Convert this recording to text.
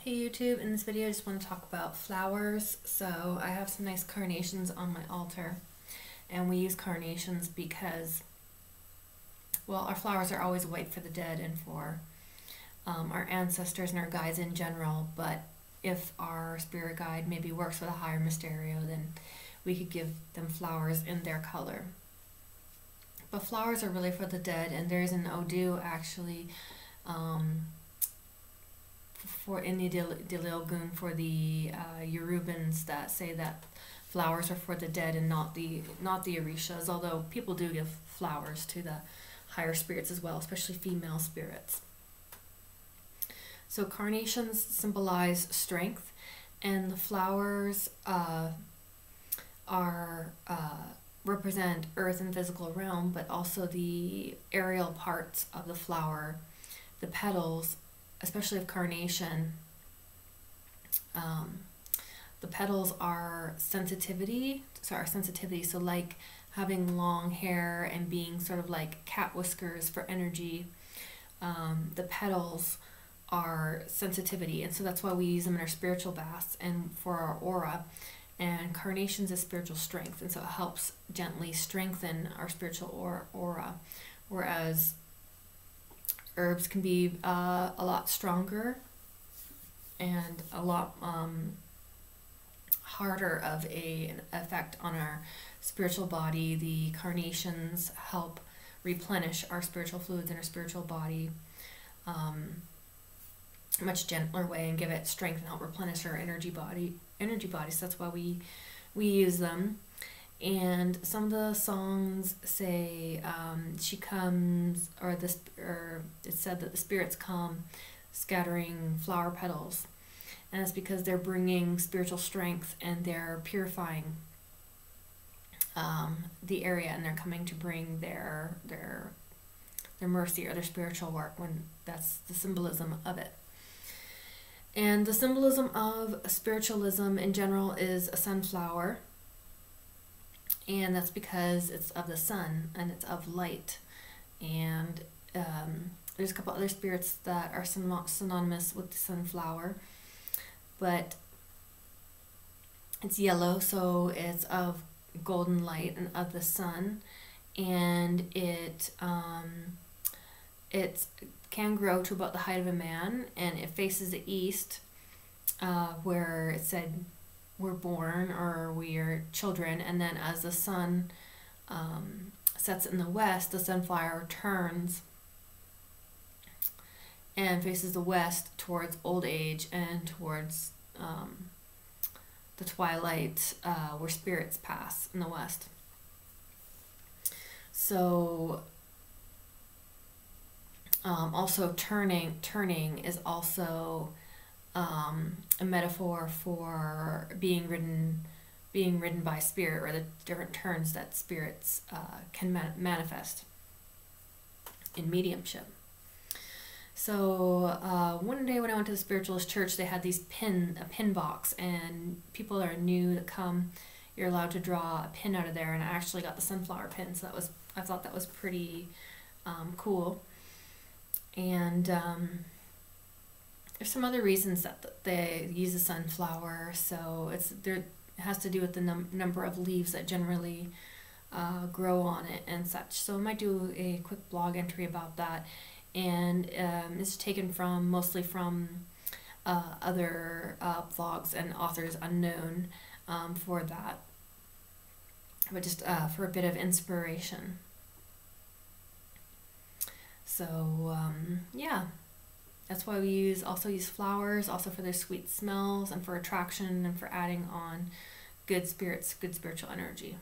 Hey YouTube, in this video I just want to talk about flowers. So I have some nice carnations on my altar, and we use carnations because, well, our flowers are always white for the dead and for our ancestors and our guides in general, but if our spirit guide maybe works with a higher mysterio, then we could give them flowers in their color. But flowers are really for the dead, and there's an Odu actually for in the Dililgun for the Yorubans that say that flowers are for the dead and not the Orishas, although people do give flowers to the higher spirits as well, especially female spirits. So carnations symbolize strength, and the flowers represent earth and physical realm, but also the aerial parts of the flower, the petals, especially of carnation. The petals are sensitivity, so like having long hair and being sort of like cat whiskers for energy. The petals are sensitivity, and so that's why we use them in our spiritual baths and for our aura. And carnations is spiritual strength, and so it helps gently strengthen our spiritual aura, whereas herbs can be a lot stronger and a lot harder of an effect on our spiritual body. The carnations help replenish our spiritual fluids in our spiritual body a much gentler way, and give it strength and help replenish our energy body. So that's why we use them. And some of the songs say she comes, or it's said that the spirits come scattering flower petals, and it's because they're bringing spiritual strength and they're purifying the area, and they're coming to bring their mercy or their spiritual work, when that's the symbolism of it. And the symbolism of spiritualism in general is a sunflower, and that's because it's of the sun and it's of light. And there's a couple other spirits that are synonymous with the sunflower, but it's yellow, so it's of golden light and of the sun, and it can grow to about the height of a man, and it faces the east, where it said we're born, or we are children. And then as the sun sets in the west, the sunflower turns and faces the west towards old age and towards the twilight, where spirits pass in the west. So also turning is also a metaphor for being ridden by spirit, or the different turns that spirits can manifest in mediumship. So one day when I went to the spiritualist church, they had these a pin box, and people that are new that come, you're allowed to draw a pin out of there, and I actually got the sunflower pin, so I thought that was pretty cool. And there's some other reasons that they use a sunflower. So it has to do with the number of leaves that generally grow on it and such. So I might do a quick blog entry about that, and it's taken mostly from other blogs and authors unknown for that, but just for a bit of inspiration. So yeah, that's why we also use flowers, also for their sweet smells and for attraction and for adding on good spirits, good spiritual energy.